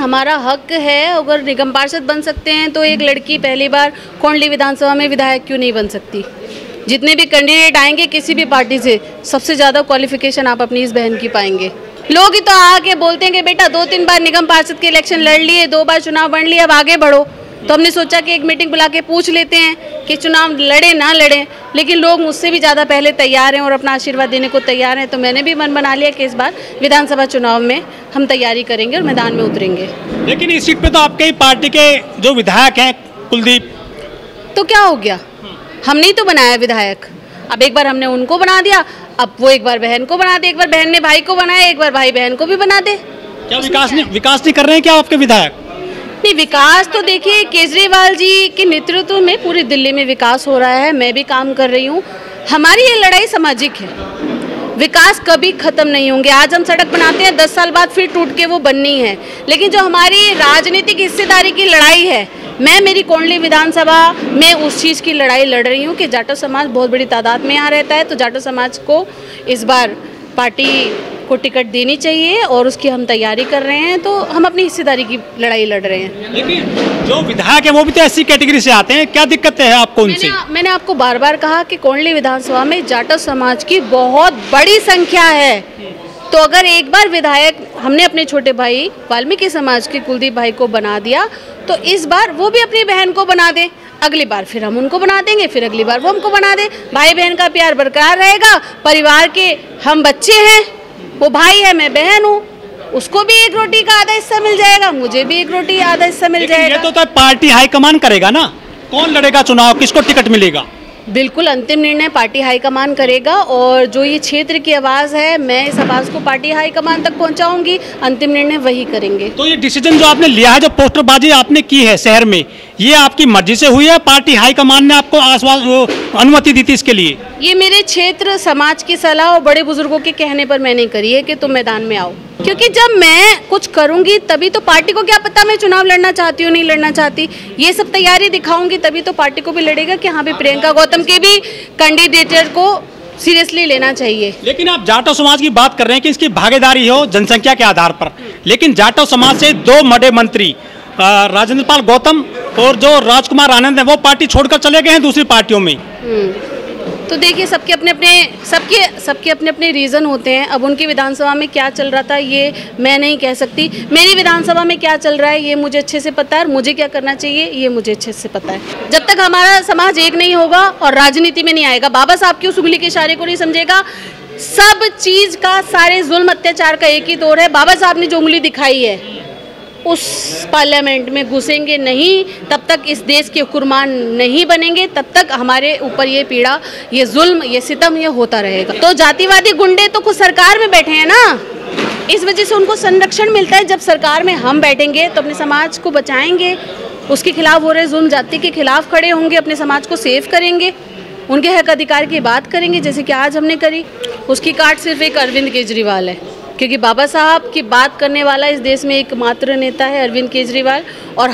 हमारा हक है, अगर निगम पार्षद बन सकते हैं तो एक लड़की पहली बार कोंडली विधानसभा में विधायक क्यों नहीं बन सकती। जितने भी कैंडिडेट आएंगे किसी भी पार्टी से, सबसे ज़्यादा क्वालिफिकेशन आप अपनी इस बहन की पाएंगे। लोग ही तो आके बोलते हैं कि बेटा 2-3 बार निगम पार्षद के इलेक्शन लड़ लिए, 2 बार चुनाव लड़ लिए, अब आगे बढ़ो। तो हमने सोचा कि एक मीटिंग बुला के पूछ लेते हैं कि चुनाव लड़े ना लड़े, लेकिन लोग मुझसे भी ज़्यादा पहले तैयार हैं और अपना आशीर्वाद देने को तैयार हैं। तो मैंने भी मन बना लिया कि इस बार विधानसभा चुनाव में हम तैयारी करेंगे और मैदान में उतरेंगे। लेकिन इस सीट पे तो आपके ही पार्टी के जो विधायक हैं कुलदीप, तो क्या हो गया, हमने ही तो बनाया विधायक। अब एक बार हमने उनको बना दिया, अब वो एक बार बहन को बना दे, एक बार बहन ने भाई को बनाया, एक बार भाई बहन को भी बना दे। क्या विकास नहीं कर रहे हैं क्या आपके विधायक? नहीं, विकास तो देखिए केजरीवाल जी के नेतृत्व में पूरी दिल्ली में विकास हो रहा है, मैं भी काम कर रही हूँ। हमारी ये लड़ाई सामाजिक है, विकास कभी खत्म नहीं होंगे। आज हम सड़क बनाते हैं, 10 साल बाद फिर टूट के वो बननी है। लेकिन जो हमारी राजनीतिक हिस्सेदारी की लड़ाई है, मैं मेरी कोंडली विधानसभा में उस चीज़ की लड़ाई लड़ रही हूँ कि जाटो समाज बहुत बड़ी तादाद में यहाँ रहता है, तो जाटो समाज को इस बार पार्टी को टिकट देनी चाहिए और उसकी हम तैयारी कर रहे हैं। तो हम अपनी हिस्सेदारी की लड़ाई लड़ रहे हैं। लेकिन जो विधायक है वो भी तो ऐसी कैटेगरी से आते हैं, क्या दिक्कत है आपको उनसे? मैंने आपको बार बार कहा कि कोंडली विधानसभा में जाटो समाज की बहुत बड़ी संख्या है। तो अगर एक बार विधायक हमने अपने छोटे भाई वाल्मीकि समाज के कुलदीप भाई को बना दिया, तो इस बार वो भी अपनी बहन को बना दे, अगली बार फिर हम उनको बना देंगे, फिर अगली बार वो हमको बना दे। भाई बहन का प्यार बरकरार रहेगा। परिवार के हम बच्चे हैं, वो भाई है, मैं बहन हूँ, उसको भी एक रोटी का आधा हिस्सा मिल जाएगा, मुझे भी एक रोटी आधा हिस्सा मिल जाएगा। ये तो पार्टी हाईकमान करेगा ना, कौन लड़ेगा चुनाव, किसको टिकट मिलेगा? बिल्कुल अंतिम निर्णय पार्टी हाईकमान करेगा और जो ये क्षेत्र की आवाज़ है, मैं इस आवाज़ को पार्टी हाईकमान तक पहुंचाऊंगी, अंतिम निर्णय वही करेंगे। तो ये डिसीजन जो आपने लिया है, जो पोस्टरबाजी आपने की है शहर में, ये आपकी मर्जी से हुई है, पार्टी हाईकमान ने आपको अनुमति दी थी इसके लिए? ये मेरे क्षेत्र समाज की सलाह और बड़े बुजुर्गों के कहने पर मैंने करी है कि तुम मैदान में आओ, क्योंकि जब मैं कुछ करूंगी तभी तो पार्टी को क्या पता मैं चुनाव लड़ना चाहती हूँ नहीं लड़ना चाहती। ये सब तैयारी दिखाऊंगी तभी तो पार्टी को भी लड़ेगा कि हाँ भी प्रियंका गौतम के भी कैंडिडेटर को सीरियसली लेना चाहिए। लेकिन आप जाटो समाज की बात कर रहे हैं कि इसकी भागीदारी हो जनसंख्या के आधार पर, लेकिन जाटो समाज से 2 बड़े मंत्री राजेंद्र पाल गौतम और जो राजकुमार आनंद है वो पार्टी छोड़कर चले गए हैं दूसरी पार्टियों में। तो देखिए सबके अपने अपने रीज़न होते हैं। अब उनकी विधानसभा में क्या चल रहा था ये मैं नहीं कह सकती, मेरी विधानसभा में क्या चल रहा है ये मुझे अच्छे से पता है, और मुझे क्या करना चाहिए ये मुझे अच्छे से पता है। जब तक हमारा समाज एक नहीं होगा और राजनीति में नहीं आएगा, बाबा साहब की उस उंगली के इशारे को नहीं समझेगा, सब चीज़ का सारे जुल्म अत्याचार का एक ही दौर है। बाबा साहब ने जो उंगली दिखाई है उस पार्लियामेंट में घुसेंगे नहीं, तब तक इस देश के हुक्मरान नहीं बनेंगे, तब तक हमारे ऊपर ये पीड़ा, ये जुल्म, ये सितम ये होता रहेगा। तो जातिवादी गुंडे तो खुद सरकार में बैठे हैं ना, इस वजह से उनको संरक्षण मिलता है। जब सरकार में हम बैठेंगे तो अपने समाज को बचाएंगे, उसके खिलाफ हो रहे जुल्म जाति के खिलाफ खड़े होंगे, अपने समाज को सेव करेंगे, उनके हक अधिकार की बात करेंगे जैसे कि आज हमने करी। उसकी काट सिर्फ एक अरविंद केजरीवाल है, क्योंकि बाबा साहब की बात करने वाला इस देश में एकमात्र नेता है अरविंद केजरीवाल, और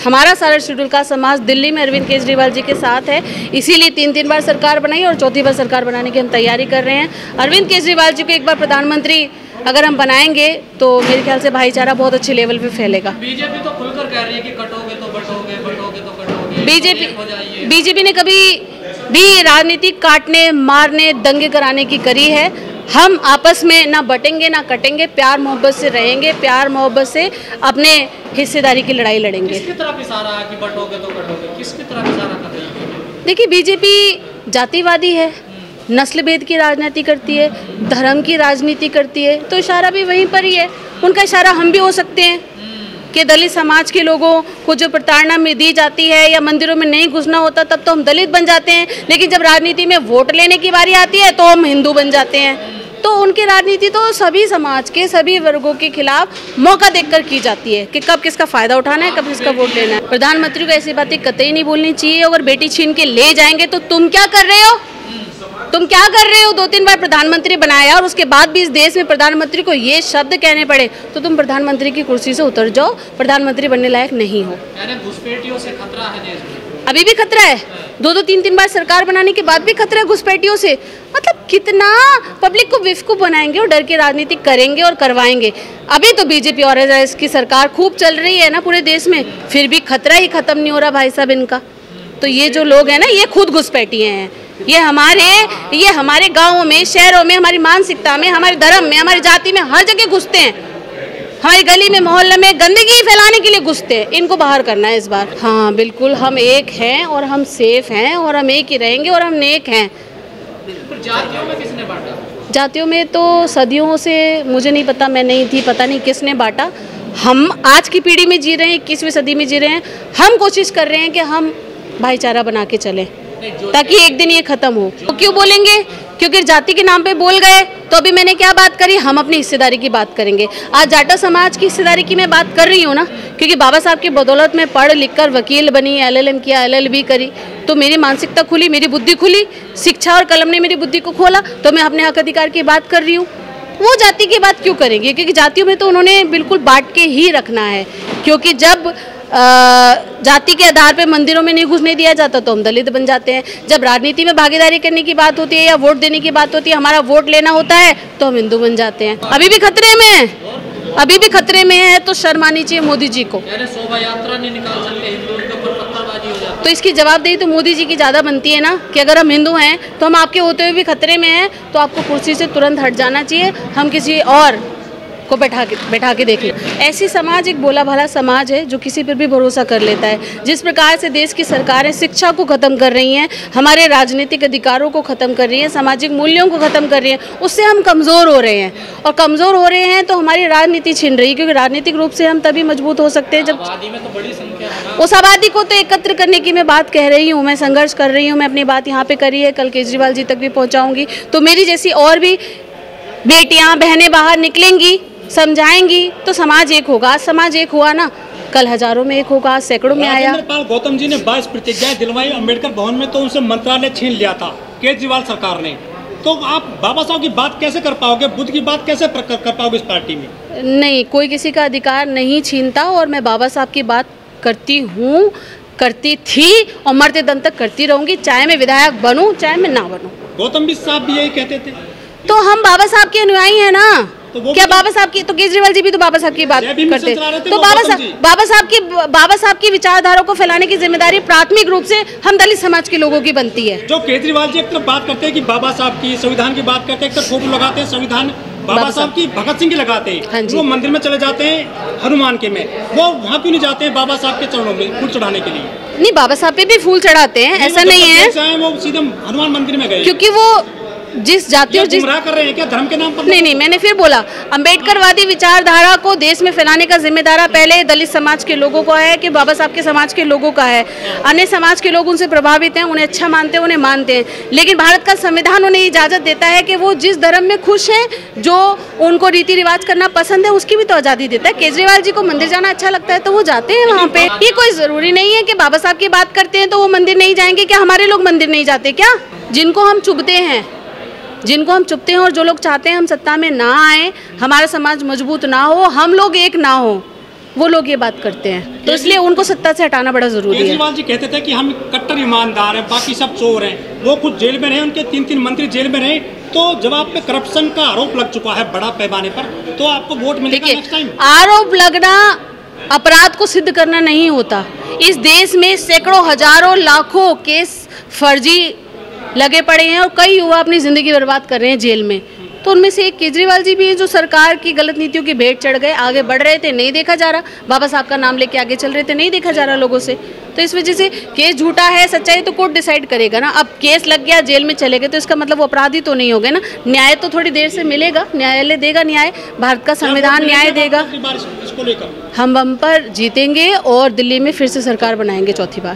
हमारा सारा शेड्यूल का समाज दिल्ली में अरविंद केजरीवाल जी के साथ है। इसीलिए 3 बार सरकार बनाई और 4थी बार सरकार बनाने की हम तैयारी कर रहे हैं। अरविंद केजरीवाल जी को एक बार प्रधानमंत्री अगर हम बनाएंगे तो मेरे ख्याल से भाईचारा बहुत अच्छे लेवल पे फैलेगा। बीजेपी तो खुलकर कह रही है कि कटोगे तो बटोगे, बटोगे तो कटोगे। बीजेपी ने कभी भी राजनीति काटने मारने दंगे कराने की करी है। हम आपस में ना बटेंगे ना कटेंगे, प्यार मोहब्बत से रहेंगे, प्यार मोहब्बत से अपने हिस्सेदारी की लड़ाई लड़ेंगे। किसकी तरफ इशारा है कि बटोगे तो कटोगे, किसकी तरफ इशारा कर रही है? देखिए बीजेपी जातिवादी है, नस्ल भेद की राजनीति करती है, धर्म की राजनीति करती है, तो इशारा भी वहीं पर ही है। उनका इशारा हम भी हो सकते हैं कि दलित समाज के लोगों को जो प्रताड़ना में दी जाती है या मंदिरों में नहीं घुसना होता तब तो हम दलित बन जाते हैं, लेकिन जब राजनीति में वोट लेने की बारी आती है तो हम हिंदू बन जाते हैं। तो उनकी राजनीति तो सभी समाज के सभी वर्गों के खिलाफ मौका देखकर की जाती है कि कब किसका फायदा उठाना है, कब किसका वोट लेना है। प्रधानमंत्री को ऐसी बातें कतई नहीं बोलनी चाहिए। अगर बेटी छीन के ले जाएंगे तो तुम क्या कर रहे हो, तुम क्या कर रहे हो? 2-3 बार प्रधानमंत्री बनाया और उसके बाद भी इस देश में प्रधानमंत्री को ये शब्द कहने पड़े तो तुम प्रधानमंत्री की कुर्सी से उतर जाओ, प्रधानमंत्री बनने लायक नहीं हो। यानी घुसपैठियों से खतरा है देश में। अभी भी खतरा है, 2-3 बार सरकार बनाने के बाद भी खतरा है घुसपैठियों से। मतलब कितना पब्लिक को बेवकूफ़ बनाएंगे और डर के राजनीति करेंगे और करवाएंगे। अभी तो बीजेपी और आरएसएस की सरकार खूब चल रही है ना पूरे देश में, फिर भी खतरा ही खत्म नहीं हो रहा भाई साहब इनका। तो ये जो लोग हैं ना, ये खुद घुसपैठिए हैं। ये हमारे गाँवों में, शहरों में, हमारी मानसिकता में, हमारे धर्म में, हमारी जाति में हर जगह घुसते हैं। हमारी गली में, मोहल्ले में गंदगी फैलाने के लिए घुसते हैं। इनको बाहर करना है इस बार। हाँ बिल्कुल, हम एक हैं और हम सेफ हैं और हम एक ही रहेंगे और हम नेक हैं। जातियों में किसने बांटा? जातियों में तो सदियों से मुझे नहीं पता, मैं नहीं थी, पता नहीं किसने बांटा। हम आज की पीढ़ी में जी रहे हैं, 21वीं सदी में जी रहे हैं। हम कोशिश कर रहे हैं कि हम भाईचारा बना के चलें ताकि एक दिन ये खत्म हो। तो क्यों बोलेंगे? क्योंकि जाति के नाम पे बोल गए। तो अभी मैंने क्या बात करी, हम अपनी हिस्सेदारी की बात करेंगे। आज जाटो समाज की हिस्सेदारी की मैं बात कर रही हूँ ना, क्योंकि बाबा साहब की बदौलत में पढ़ लिख कर वकील बनी, LLM किया, LLB करी, तो मेरी मानसिकता खुली, मेरी बुद्धि खुली। शिक्षा और कलम ने मेरी बुद्धि को खोला, तो मैं अपने हक अधिकार की बात कर रही हूँ। वो जाति की बात क्यों करेंगे? क्योंकि जातियों में तो उन्होंने बिल्कुल बांट के ही रखना है। क्योंकि जब जाति के आधार पे मंदिरों में नहीं घुसने दिया जाता तो हम दलित बन जाते हैं। जब राजनीति में भागीदारी करने की बात होती है या वोट देने की बात होती है, हमारा वोट लेना होता है, तो हम हिंदू बन जाते हैं। अभी भी खतरे में है, तो शर्म आनी चाहिए मोदी जी को। शोभा यात्रा नहीं निकाल सकते, हिंदुओं के ऊपर पत्थरबाजी हो जाती है। तो इसकी जवाबदेही तो मोदी जी की ज़्यादा बनती है ना, कि अगर हम हिंदू हैं तो हम आपके होते हुए भी खतरे में हैं, तो आपको कुर्सी से तुरंत हट जाना चाहिए। हम किसी और को बैठा के देखें। ऐसी समाज एक भोला भाला समाज है जो किसी पर भी भरोसा कर लेता है। जिस प्रकार से देश की सरकारें शिक्षा को ख़त्म कर रही हैं, हमारे राजनीतिक अधिकारों को ख़त्म कर रही हैं, सामाजिक मूल्यों को ख़त्म कर रही हैं, उससे हम कमज़ोर हो रहे हैं। और कमज़ोर हो रहे हैं तो हमारी राजनीति छिन रही है, क्योंकि राजनीतिक रूप से हम तभी मजबूत हो सकते हैं जब आबादी में तो बड़ी संख्या है। उस आबादी को तो एकत्र करने की मैं बात कह रही हूँ, मैं संघर्ष कर रही हूँ। मैं अपनी बात यहाँ पे करी है, कल केजरीवाल जी तक भी पहुँचाऊँगी। तो मेरी जैसी और भी बेटियाँ बहनें बाहर निकलेंगी, समझाएंगी, तो समाज एक होगा। समाज एक हुआ ना, कल हजारों में एक होगा, सैकड़ों में आया। राजेंद्र पाल गौतम जी ने 22 प्रतिज्ञाएं दिलवाई अम्बेडकर भवन में, तो उनसे मंत्रालय छीन लिया था केजरीवाल सरकार ने। तो आप बाबा साहब की बात कैसे कर पाओगे, बुद्ध की बात कैसे कर पाओगे इस पार्टी में? नहीं, कोई किसी का अधिकार नहीं छीनता, और मैं बाबा साहब की बात करती हूँ, करती थी और मरते दम तक करती रहूँगी, चाहे मैं विधायक बनूँ चाहे मैं ना बनूँ। गौतम भी साहब भी यही कहते थे। तो हम बाबा साहब के अनुयायी हैं ना, तो क्या बाबा साहब की, तो केजरीवाल जी भी तो बाबा साहब की बात करते, तो बाबा साहब की विचारधारा को फैलाने की जिम्मेदारी प्राथमिक रूप से हम दलित समाज के लोगों की बनती है। जो केजरीवाल जी एक तरफ बात करते हैं कि बाबा साहब की संविधान की बात करते हैं, एक तरफ फोटो लगाते हैं संविधान बाबा साहब की, भगत सिंह की लगाते हैं। हाँ, वो मंदिर में चले जाते हैं हनुमान के में, वो वहाँ क्यों नहीं जाते हैं बाबा साहब के चरणों में फूल चढ़ाने के लिए? नहीं, बाबा साहब पे भी फूल चढ़ाते हैं, ऐसा नहीं है। वो सीधे हनुमान मंदिर में गए, क्योंकि वो जिस जाति और जिस कर रहे हैं क्या धर्म के नाम पर? नहीं, मैंने फिर बोला, अंबेडकरवादी विचारधारा को देश में फैलाने का जिम्मेदार पहले दलित समाज के लोगों का है कि बाबा साहब के समाज के लोगों का है। अन्य समाज के लोग उनसे प्रभावित हैं, उन्हें अच्छा मानते हैं, उन्हें मानते हैं, लेकिन भारत का संविधान उन्हें इजाज़त देता है कि वो जिस धर्म में खुश हैं, जो उनको रीति रिवाज करना पसंद है, उसकी भी तो आज़ादी देता है। केजरीवाल जी को मंदिर जाना अच्छा लगता है तो वो जाते हैं वहाँ पे। ये कोई ज़रूरी नहीं है कि बाबा साहब की बात करते हैं तो वो मंदिर नहीं जाएंगे। क्या हमारे लोग मंदिर नहीं जाते क्या? जिनको हम चुभते हैं और जो लोग चाहते हैं हम सत्ता में ना आए, हमारा समाज मजबूत ना हो, हम लोग एक ना हो, वो लोग ये बात करते हैं। तो इसलिए उनको सत्ता से हटाना बड़ा जरूरी है। केजरीवाल जी कहते थे कि हम कट्टर ईमानदार हैं, बाकी सब चोर हैं। वो खुद जेल में रहे, उनके 3 मंत्री जेल में रहे। तो जब आप पे करप्शन का आरोप लग चुका है बड़ा पैमाने पर, तो आपको वोट मिलेगा नेक्स्ट टाइम? आरोप लगना अपराध को सिद्ध करना नहीं होता। इस देश में सैकड़ों, हजारों, लाखों केस फर्जी लगे पड़े हैं और कई युवा अपनी ज़िंदगी बर्बाद कर रहे हैं जेल में। तो उनमें से एक केजरीवाल जी भी हैं जो सरकार की गलत नीतियों की भेंट चढ़ गए, आगे बढ़ रहे थे, नहीं देखा जा रहा। बाबा साहब का नाम लेके आगे चल रहे थे, नहीं देखा जा रहा लोगों से। तो इस वजह से केस झूठा है, सच्चाई तो कोर्ट डिसाइड करेगा ना। अब केस लग गया, जेल में चले गए, तो इसका मतलब वो अपराधी तो नहीं हो गए ना। न्याय तो थोड़ी देर से मिलेगा, न्यायालय देगा न्याय, भारत का संविधान न्याय देगा। हम बम्पर जीतेंगे और दिल्ली में फिर से सरकार बनाएंगे चौथी बार।